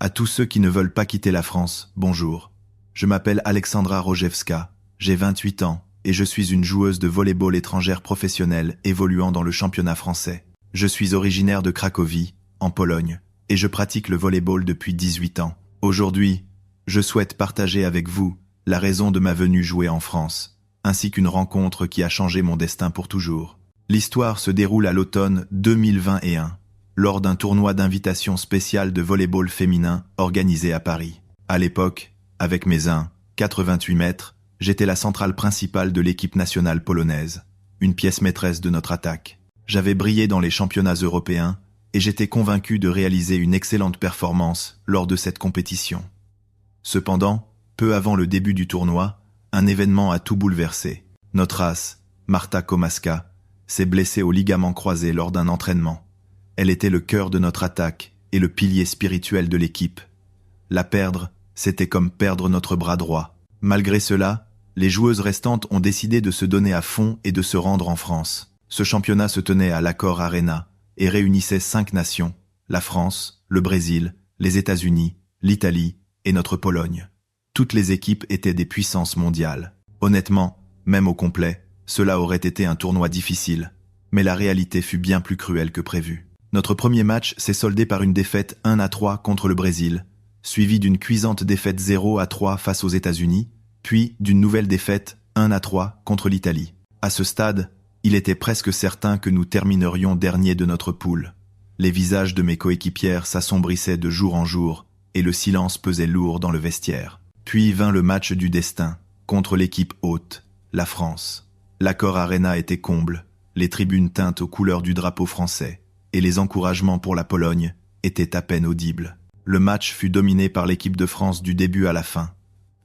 À tous ceux qui ne veulent pas quitter la France, bonjour. Je m'appelle Alexandra Rojewska, j'ai 28 ans et je suis une joueuse de volley-ball étrangère professionnelle évoluant dans le championnat français. Je suis originaire de Cracovie, en Pologne, et je pratique le volley-ball depuis 18 ans. Aujourd'hui, je souhaite partager avec vous la raison de ma venue jouer en France, ainsi qu'une rencontre qui a changé mon destin pour toujours. L'histoire se déroule à l'automne 2021, lors d'un tournoi d'invitation spéciale de volley-ball féminin organisé à Paris. À l'époque, avec mes 1,88 mètres, j'étais la centrale principale de l'équipe nationale polonaise, une pièce maîtresse de notre attaque. J'avais brillé dans les championnats européens et j'étais convaincu de réaliser une excellente performance lors de cette compétition. Cependant, peu avant le début du tournoi, un événement a tout bouleversé. Notre as, Marta Komaska, s'est blessée au ligament croisé lors d'un entraînement. Elle était le cœur de notre attaque et le pilier spirituel de l'équipe. La perdre, c'était comme perdre notre bras droit. Malgré cela, les joueuses restantes ont décidé de se donner à fond et de se rendre en France. Ce championnat se tenait à l'Accor Arena et réunissait 5 nations, la France, le Brésil, les États-Unis, l'Italie et notre Pologne. Toutes les équipes étaient des puissances mondiales. Honnêtement, même au complet, cela aurait été un tournoi difficile, mais la réalité fut bien plus cruelle que prévu. Notre premier match s'est soldé par une défaite 1-3 contre le Brésil, suivie d'une cuisante défaite 0-3 face aux États-Unis, puis d'une nouvelle défaite 1-3 contre l'Italie. À ce stade, il était presque certain que nous terminerions dernier de notre poule. Les visages de mes coéquipières s'assombrissaient de jour en jour et le silence pesait lourd dans le vestiaire. Puis vint le match du destin, contre l'équipe hôte, la France. L'Accor Arena était comble, les tribunes teintes aux couleurs du drapeau français, et les encouragements pour la Pologne étaient à peine audibles. Le match fut dominé par l'équipe de France du début à la fin.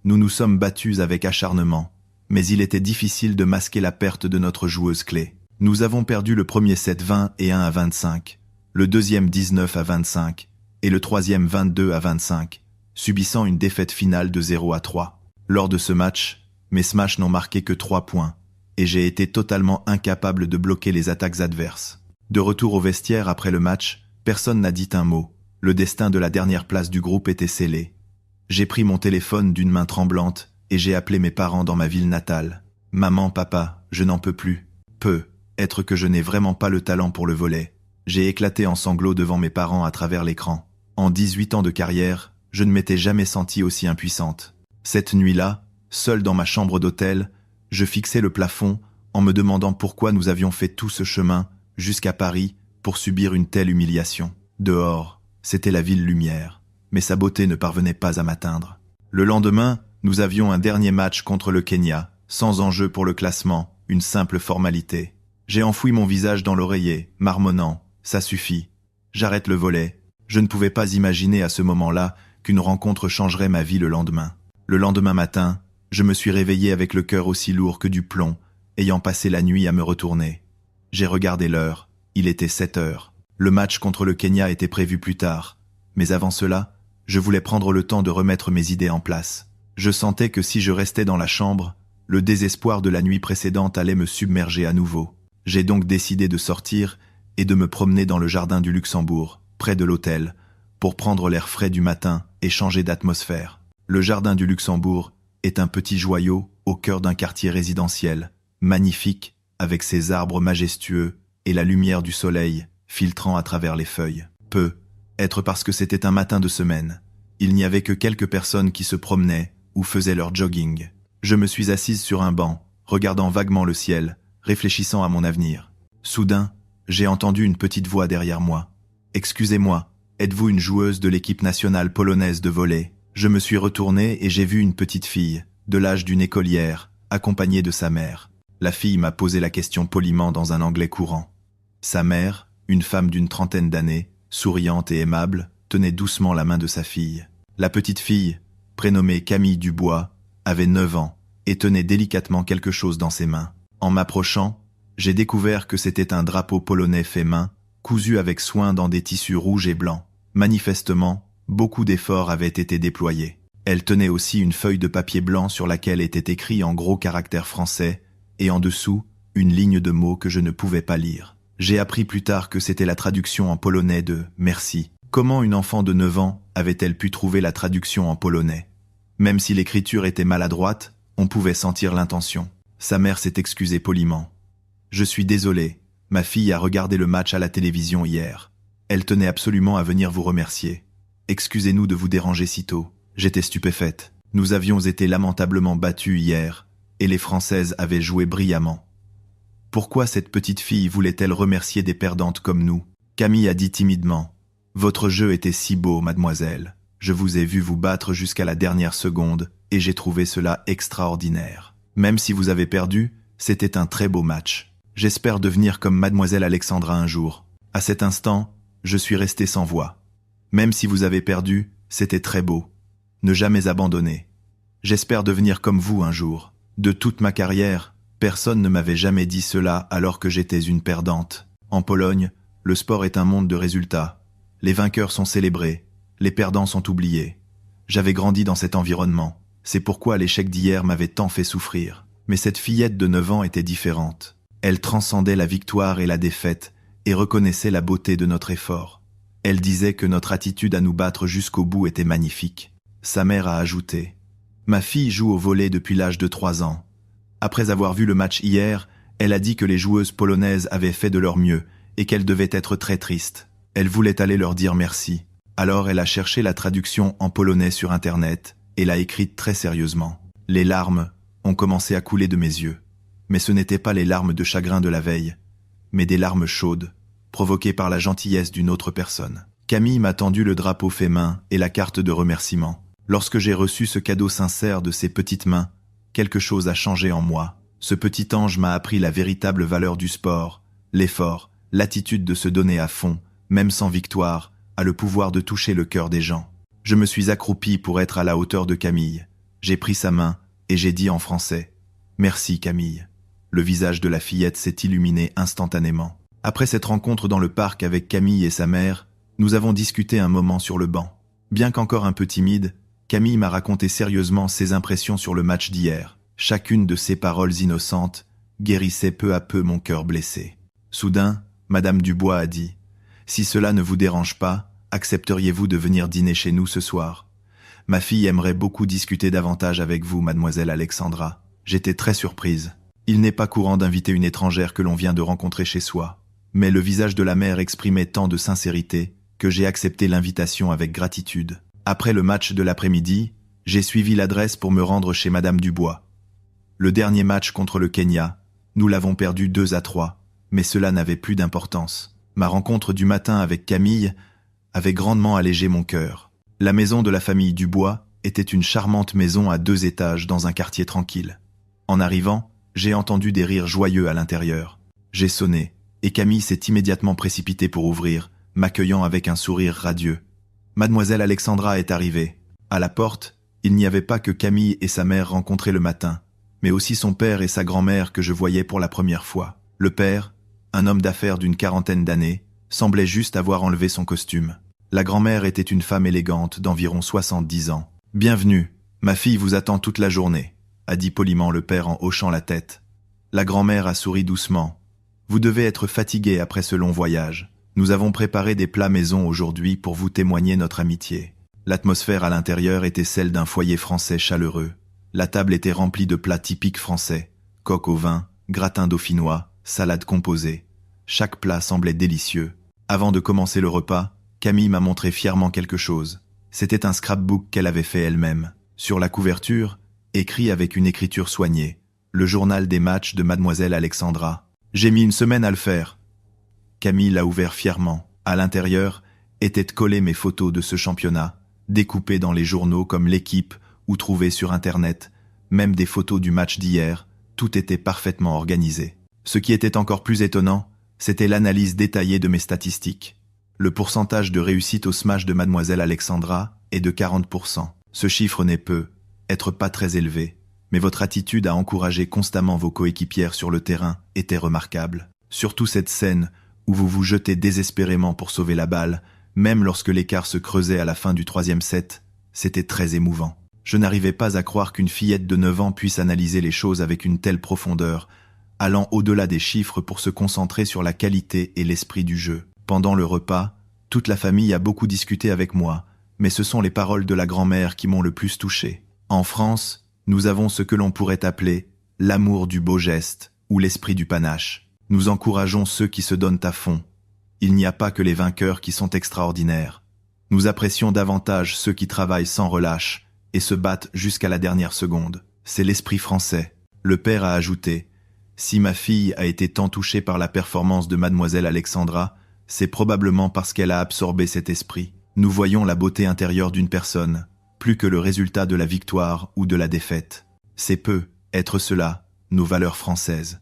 Nous nous sommes battus avec acharnement, mais il était difficile de masquer la perte de notre joueuse clé. Nous avons perdu le premier set 20 et 1-25, le deuxième 19-25 et le troisième 22-25, subissant une défaite finale de 0-3. Lors de ce match, mes smashs n'ont marqué que 3 points, et j'ai été totalement incapable de bloquer les attaques adverses. De retour au vestiaire après le match, personne n'a dit un mot. Le destin de la dernière place du groupe était scellé. J'ai pris mon téléphone d'une main tremblante et j'ai appelé mes parents dans ma ville natale. « Maman, papa, je n'en peux plus. Être que je n'ai vraiment pas le talent pour le volley. » J'ai éclaté en sanglots devant mes parents à travers l'écran. En 18 ans de carrière, je ne m'étais jamais sentie aussi impuissante. Cette nuit-là, seul dans ma chambre d'hôtel, je fixais le plafond en me demandant pourquoi nous avions fait tout ce chemin jusqu'à Paris pour subir une telle humiliation. Dehors, c'était la ville lumière, mais sa beauté ne parvenait pas à m'atteindre. Le lendemain, nous avions un dernier match contre le Kenya, sans enjeu pour le classement, une simple formalité. J'ai enfoui mon visage dans l'oreiller, marmonnant « ça suffit, j'arrête le volley ». Je ne pouvais pas imaginer à ce moment-là qu'une rencontre changerait ma vie le lendemain. Le lendemain matin, je me suis réveillé avec le cœur aussi lourd que du plomb, ayant passé la nuit à me retourner. J'ai regardé l'heure, il était 7 heures. Le match contre le Kenya était prévu plus tard, mais avant cela, je voulais prendre le temps de remettre mes idées en place. Je sentais que si je restais dans la chambre, le désespoir de la nuit précédente allait me submerger à nouveau. J'ai donc décidé de sortir et de me promener dans le jardin du Luxembourg, près de l'hôtel, pour prendre l'air frais du matin et changer d'atmosphère. Le jardin du Luxembourg est un petit joyau au cœur d'un quartier résidentiel, magnifique, avec ses arbres majestueux et la lumière du soleil filtrant à travers les feuilles. Être parce que c'était un matin de semaine. Il n'y avait que quelques personnes qui se promenaient ou faisaient leur jogging. Je me suis assise sur un banc, regardant vaguement le ciel, réfléchissant à mon avenir. Soudain, j'ai entendu une petite voix derrière moi. « Excusez-moi, êtes-vous une joueuse de l'équipe nationale polonaise de volley ?» Je me suis retourné et j'ai vu une petite fille, de l'âge d'une écolière, accompagnée de sa mère. La fille m'a posé la question poliment dans un anglais courant. Sa mère, une femme d'une trentaine d'années, souriante et aimable, tenait doucement la main de sa fille. La petite fille, prénommée Camille Dubois, avait 9 ans et tenait délicatement quelque chose dans ses mains. En m'approchant, j'ai découvert que c'était un drapeau polonais fait main, cousu avec soin dans des tissus rouges et blancs. Manifestement, beaucoup d'efforts avaient été déployés. Elle tenait aussi une feuille de papier blanc sur laquelle était écrit en gros caractères français et en dessous, une ligne de mots que je ne pouvais pas lire. J'ai appris plus tard que c'était la traduction en polonais de « merci ». Comment une enfant de 9 ans avait-elle pu trouver la traduction en polonais? Même si l'écriture était maladroite, on pouvait sentir l'intention. Sa mère s'est excusée poliment. « Je suis désolé, ma fille a regardé le match à la télévision hier. Elle tenait absolument à venir vous remercier. Excusez-nous de vous déranger si tôt. J'étais stupéfaite. Nous avions été lamentablement battus hier, et les Françaises avaient joué brillamment. Pourquoi cette petite fille voulait-elle remercier des perdantes comme nous? » Camille a dit timidement. « Votre jeu était si beau, mademoiselle. Je vous ai vu vous battre jusqu'à la dernière seconde, et j'ai trouvé cela extraordinaire. Même si vous avez perdu, c'était un très beau match. J'espère devenir comme mademoiselle Alexandra un jour. À cet instant, je suis resté sans voix. Même si vous avez perdu, c'était très beau. Ne jamais abandonner. J'espère devenir comme vous un jour. De toute ma carrière, personne ne m'avait jamais dit cela alors que j'étais une perdante. En Pologne, le sport est un monde de résultats. Les vainqueurs sont célébrés, les perdants sont oubliés. J'avais grandi dans cet environnement. C'est pourquoi l'échec d'hier m'avait tant fait souffrir. Mais cette fillette de 9 ans était différente. Elle transcendait la victoire et la défaite et reconnaissait la beauté de notre effort. Elle disait que notre attitude à nous battre jusqu'au bout était magnifique. Sa mère a ajouté « Ma fille joue au volley depuis l'âge de 3 ans. Après avoir vu le match hier, elle a dit que les joueuses polonaises avaient fait de leur mieux et qu'elle devait être très triste. Elle voulait aller leur dire merci. Alors elle a cherché la traduction en polonais sur Internet et l'a écrite très sérieusement. Les larmes ont commencé à couler de mes yeux. Mais ce n'étaient pas les larmes de chagrin de la veille, mais des larmes chaudes, provoquées par la gentillesse d'une autre personne. Camille m'a tendu le drapeau fait main et la carte de remerciement. Lorsque j'ai reçu ce cadeau sincère de ses petites mains, quelque chose a changé en moi. Ce petit ange m'a appris la véritable valeur du sport, l'effort, l'attitude de se donner à fond, même sans victoire, a le pouvoir de toucher le cœur des gens. Je me suis accroupi pour être à la hauteur de Camille. J'ai pris sa main et j'ai dit en français « Merci Camille ». Le visage de la fillette s'est illuminé instantanément. Après cette rencontre dans le parc avec Camille et sa mère, nous avons discuté un moment sur le banc. Bien qu'encore un peu timide, Camille m'a raconté sérieusement ses impressions sur le match d'hier. Chacune de ses paroles innocentes guérissait peu à peu mon cœur blessé. Soudain, Madame Dubois a dit « Si cela ne vous dérange pas, accepteriez-vous de venir dîner chez nous ce soir? Ma fille aimerait beaucoup discuter davantage avec vous, mademoiselle Alexandra. » J'étais très surprise. Il n'est pas courant d'inviter une étrangère que l'on vient de rencontrer chez soi. Mais le visage de la mère exprimait tant de sincérité que j'ai accepté l'invitation avec gratitude. Après le match de l'après-midi, j'ai suivi l'adresse pour me rendre chez Madame Dubois. Le dernier match contre le Kenya, nous l'avons perdu 2-3, mais cela n'avait plus d'importance. Ma rencontre du matin avec Camille avait grandement allégé mon cœur. La maison de la famille Dubois était une charmante maison à 2 étages dans un quartier tranquille. En arrivant, j'ai entendu des rires joyeux à l'intérieur. J'ai sonné, et Camille s'est immédiatement précipitée pour ouvrir, m'accueillant avec un sourire radieux. Mademoiselle Alexandra est arrivée. À la porte, il n'y avait pas que Camille et sa mère rencontrés le matin, mais aussi son père et sa grand-mère que je voyais pour la première fois. Le père, un homme d'affaires d'une 40aine d'années, semblait juste avoir enlevé son costume. La grand-mère était une femme élégante d'environ 70 ans. « Bienvenue, ma fille vous attend toute la journée », a dit poliment le père en hochant la tête. La grand-mère a souri doucement. « Vous devez être fatigué après ce long voyage. Nous avons préparé des plats maison aujourd'hui pour vous témoigner notre amitié. » L'atmosphère à l'intérieur était celle d'un foyer français chaleureux. La table était remplie de plats typiques français. Coq au vin, gratin dauphinois, salade composée. Chaque plat semblait délicieux. Avant de commencer le repas, Camille m'a montré fièrement quelque chose. C'était un scrapbook qu'elle avait fait elle-même. Sur la couverture, écrit avec une écriture soignée, le journal des matchs de mademoiselle Alexandra. J'ai mis une semaine à le faire. Camille l'a ouvert fièrement. À l'intérieur étaient collées mes photos de ce championnat, découpées dans les journaux comme L'Équipe ou trouvées sur Internet, même des photos du match d'hier, tout était parfaitement organisé. Ce qui était encore plus étonnant, c'était l'analyse détaillée de mes statistiques. Le pourcentage de réussite au smash de mademoiselle Alexandra est de 40%. Ce chiffre n'est être pas très élevé, mais votre attitude à encourager constamment vos coéquipières sur le terrain était remarquable. Surtout cette scène où vous vous jetez désespérément pour sauver la balle, même lorsque l'écart se creusait à la fin du 3e set, c'était très émouvant. Je n'arrivais pas à croire qu'une fillette de 9 ans puisse analyser les choses avec une telle profondeur, allant au-delà des chiffres pour se concentrer sur la qualité et l'esprit du jeu. Pendant le repas, toute la famille a beaucoup discuté avec moi, mais ce sont les paroles de la grand-mère qui m'ont le plus touché. En France, nous avons ce que l'on pourrait appeler l'amour du beau geste ou l'esprit du panache. Nous encourageons ceux qui se donnent à fond. Il n'y a pas que les vainqueurs qui sont extraordinaires. Nous apprécions davantage ceux qui travaillent sans relâche et se battent jusqu'à la dernière seconde. C'est l'esprit français. Le père a ajouté « Si ma fille a été tant touchée par la performance de mademoiselle Alexandra, c'est probablement parce qu'elle a absorbé cet esprit. Nous voyons la beauté intérieure d'une personne, plus que le résultat de la victoire ou de la défaite. C'est peu, être cela, nos valeurs françaises. »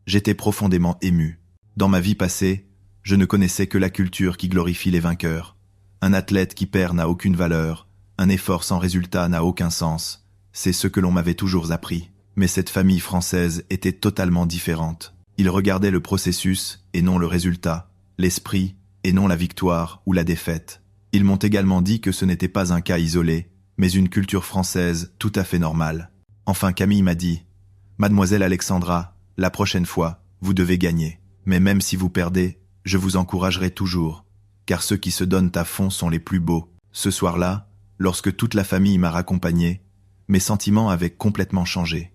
J'étais profondément ému. Dans ma vie passée, je ne connaissais que la culture qui glorifie les vainqueurs. Un athlète qui perd n'a aucune valeur, un effort sans résultat n'a aucun sens. C'est ce que l'on m'avait toujours appris. Mais cette famille française était totalement différente. Ils regardaient le processus et non le résultat, l'esprit et non la victoire ou la défaite. Ils m'ont également dit que ce n'était pas un cas isolé, mais une culture française tout à fait normale. Enfin, Camille m'a dit « Mademoiselle Alexandra, la prochaine fois, vous devez gagner. Mais même si vous perdez, je vous encouragerai toujours, car ceux qui se donnent à fond sont les plus beaux. » Ce soir-là, lorsque toute la famille m'a raccompagné, mes sentiments avaient complètement changé.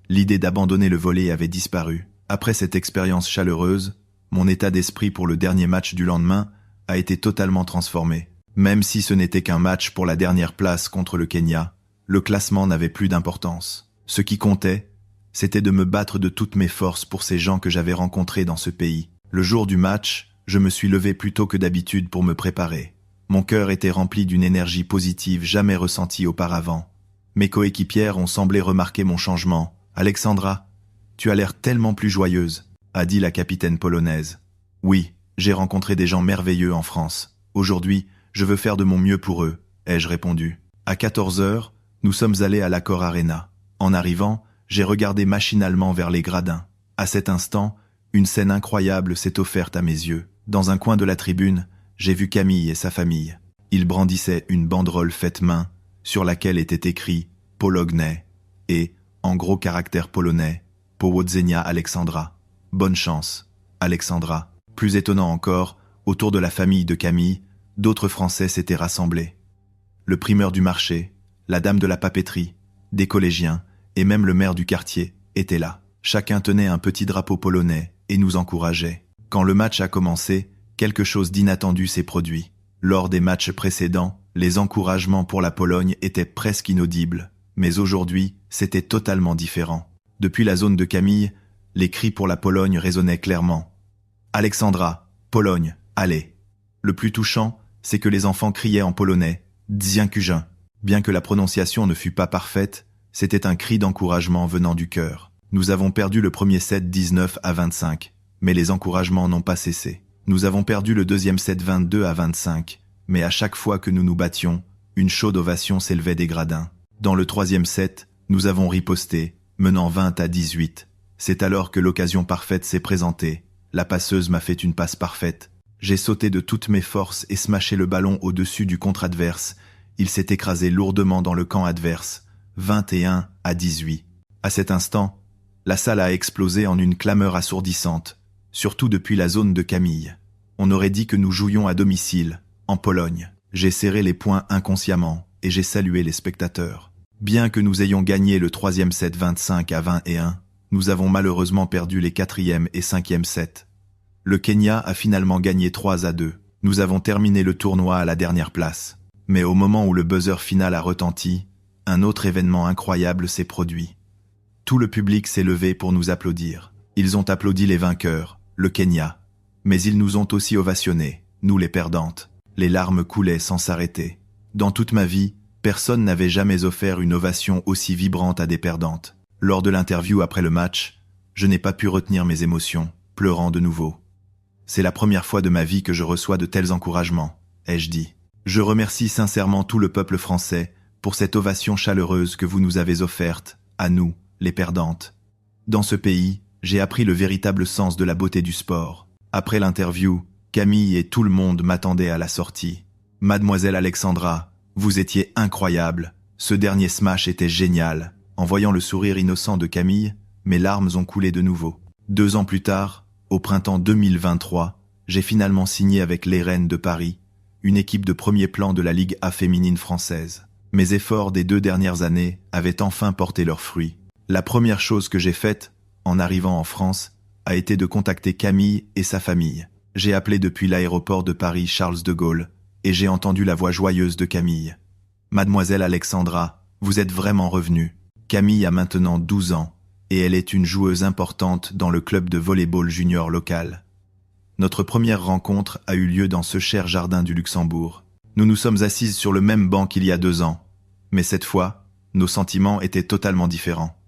L'idée d'abandonner le volley avait disparu. Après cette expérience chaleureuse, mon état d'esprit pour le dernier match du lendemain a été totalement transformé. Même si ce n'était qu'un match pour la dernière place contre le Kenya, le classement n'avait plus d'importance. Ce qui comptait, c'était de me battre de toutes mes forces pour ces gens que j'avais rencontrés dans ce pays. Le jour du match, je me suis levé plus tôt que d'habitude pour me préparer. Mon cœur était rempli d'une énergie positive jamais ressentie auparavant. Mes coéquipières ont semblé remarquer mon changement. « Alexandra, tu as l'air tellement plus joyeuse », a dit la capitaine polonaise. « Oui, j'ai rencontré des gens merveilleux en France. Aujourd'hui, je veux faire de mon mieux pour eux », ai-je répondu. À 14 heures, nous sommes allés à l'Accor Arena. En arrivant, j'ai regardé machinalement vers les gradins. À cet instant, une scène incroyable s'est offerte à mes yeux. Dans un coin de la tribune, j'ai vu Camille et sa famille. Ils brandissaient une banderole faite main, sur laquelle était écrit « Polognais » et, en gros caractères polonais, « Powodzenia Alexandra ». Bonne chance, Alexandra. Plus étonnant encore, autour de la famille de Camille, d'autres Français s'étaient rassemblés. Le primeur du marché, la dame de la papeterie, des collégiens et même le maire du quartier étaient là. Chacun tenait un petit drapeau polonais et nous encourageait. Quand le match a commencé, quelque chose d'inattendu s'est produit. Lors des matchs précédents, les encouragements pour la Pologne étaient presque inaudibles. Mais aujourd'hui, c'était totalement différent. Depuis la zone de Camille, les cris pour la Pologne résonnaient clairement. « Alexandra, Pologne, allez !» Le plus touchant, c'est que les enfants criaient en polonais « Dziękuję ». Bien que la prononciation ne fût pas parfaite, c'était un cri d'encouragement venant du cœur. Nous avons perdu le premier set 19-25, mais les encouragements n'ont pas cessé. Nous avons perdu le deuxième set 22-25, mais à chaque fois que nous nous battions, une chaude ovation s'élevait des gradins. Dans le troisième set, nous avons riposté, menant 20-18. C'est alors que l'occasion parfaite s'est présentée. La passeuse m'a fait une passe parfaite. J'ai sauté de toutes mes forces et smashé le ballon au-dessus du contre adverse. Il s'est écrasé lourdement dans le camp adverse, 21-18. À cet instant, la salle a explosé en une clameur assourdissante, surtout depuis la zone de Camille. On aurait dit que nous jouions à domicile, en Pologne. J'ai serré les poings inconsciemment et j'ai salué les spectateurs. Bien que nous ayons gagné le troisième set 25-21, nous avons malheureusement perdu les quatrième et cinquième sets. Le Kenya a finalement gagné 3-2. Nous avons terminé le tournoi à la dernière place. Mais au moment où le buzzer final a retenti, un autre événement incroyable s'est produit. Tout le public s'est levé pour nous applaudir. Ils ont applaudi les vainqueurs, le Kenya. Mais ils nous ont aussi ovationnés, nous les perdantes. Les larmes coulaient sans s'arrêter. Dans toute ma vie, personne n'avait jamais offert une ovation aussi vibrante à des perdantes. Lors de l'interview après le match, je n'ai pas pu retenir mes émotions, pleurant de nouveau. C'est la première fois de ma vie que je reçois de tels encouragements, ai-je dit. Je remercie sincèrement tout le peuple français pour cette ovation chaleureuse que vous nous avez offerte, à nous, les perdantes. Dans ce pays, j'ai appris le véritable sens de la beauté du sport. Après l'interview, Camille et tout le monde m'attendaient à la sortie. « Mademoiselle Alexandra, vous étiez incroyable. Ce dernier smash était génial. » En voyant le sourire innocent de Camille, mes larmes ont coulé de nouveau. 2 ans plus tard, au printemps 2023, j'ai finalement signé avec les Reines de Paris, une équipe de premier plan de la Ligue A féminine française. Mes efforts des 2 dernières années avaient enfin porté leurs fruits. La première chose que j'ai faite, en arrivant en France, a été de contacter Camille et sa famille. J'ai appelé depuis l'aéroport de Paris Charles de Gaulle, et j'ai entendu la voix joyeuse de Camille. « Mademoiselle Alexandra, vous êtes vraiment revenue. » Camille a maintenant 12 ans, et elle est une joueuse importante dans le club de volley-ball junior local. Notre première rencontre a eu lieu dans ce cher jardin du Luxembourg. Nous nous sommes assises sur le même banc qu'il y a 2 ans, mais cette fois, nos sentiments étaient totalement différents.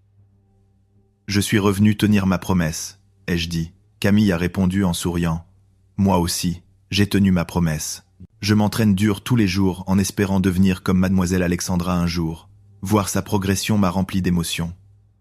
« Je suis revenu tenir ma promesse, ai-je dit. Camille a répondu en souriant. « Moi aussi, j'ai tenu ma promesse. Je m'entraîne dur tous les jours en espérant devenir comme mademoiselle Alexandra un jour. Voir sa progression m'a rempli d'émotion.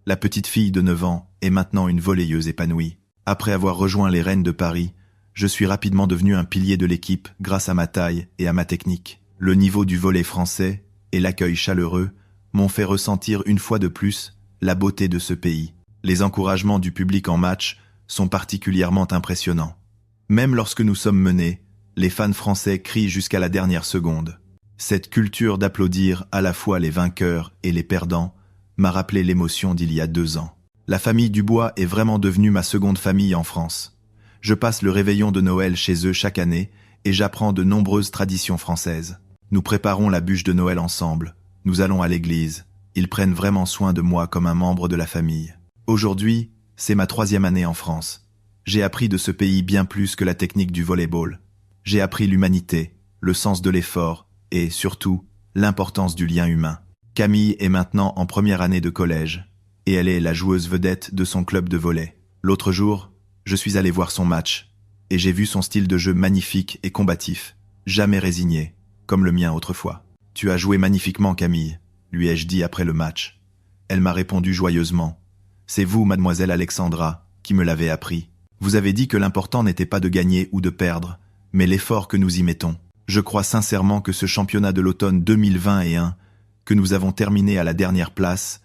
La petite fille de 9 ans est maintenant une volleyeuse épanouie. Après avoir rejoint les Reines de Paris, je suis rapidement devenu un pilier de l'équipe grâce à ma taille et à ma technique. Le niveau du volley français et l'accueil chaleureux m'ont fait ressentir une fois de plus la beauté de ce pays. Les encouragements du public en match sont particulièrement impressionnants. Même lorsque nous sommes menés, les fans français crient jusqu'à la dernière seconde. Cette culture d'applaudir à la fois les vainqueurs et les perdants m'a rappelé l'émotion d'il y a 2 ans. La famille Dubois est vraiment devenue ma seconde famille en France. Je passe le réveillon de Noël chez eux chaque année et j'apprends de nombreuses traditions françaises. Nous préparons la bûche de Noël ensemble. Nous allons à l'église. Ils prennent vraiment soin de moi comme un membre de la famille. Aujourd'hui, c'est ma 3e année en France. J'ai appris de ce pays bien plus que la technique du volley-ball. J'ai appris l'humanité, le sens de l'effort et, surtout, l'importance du lien humain. Camille est maintenant en première année de collège et elle est la joueuse vedette de son club de volley. L'autre jour, je suis allé voir son match et j'ai vu son style de jeu magnifique et combatif, jamais résigné, comme le mien autrefois. « Tu as joué magnifiquement, Camille », lui ai-je dit après le match. Elle m'a répondu joyeusement. « C'est vous, mademoiselle Alexandra, qui me l'avez appris. Vous avez dit que l'important n'était pas de gagner ou de perdre, mais l'effort que nous y mettons. Je crois sincèrement que ce championnat de l'automne 2021, que nous avons terminé à la dernière place,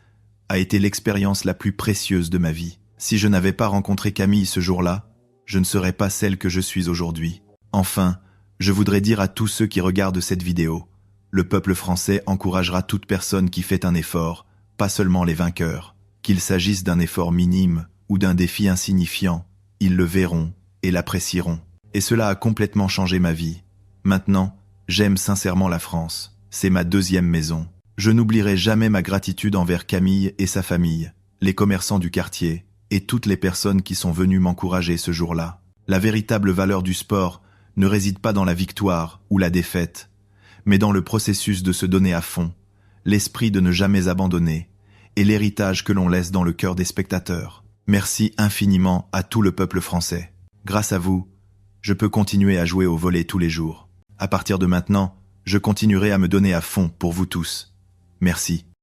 a été l'expérience la plus précieuse de ma vie. Si je n'avais pas rencontré Camille ce jour-là, je ne serais pas celle que je suis aujourd'hui. Enfin, je voudrais dire à tous ceux qui regardent cette vidéo, le peuple français encouragera toute personne qui fait un effort, pas seulement les vainqueurs. Qu'il s'agisse d'un effort minime ou d'un défi insignifiant, ils le verront et l'apprécieront. Et cela a complètement changé ma vie. Maintenant, j'aime sincèrement la France. C'est ma 2e maison. Je n'oublierai jamais ma gratitude envers Camille et sa famille, les commerçants du quartier et toutes les personnes qui sont venues m'encourager ce jour-là. La véritable valeur du sport ne réside pas dans la victoire ou la défaite, mais dans le processus de se donner à fond, l'esprit de ne jamais abandonner et l'héritage que l'on laisse dans le cœur des spectateurs. Merci infiniment à tout le peuple français. Grâce à vous, je peux continuer à jouer au volley tous les jours. À partir de maintenant, je continuerai à me donner à fond pour vous tous. Merci.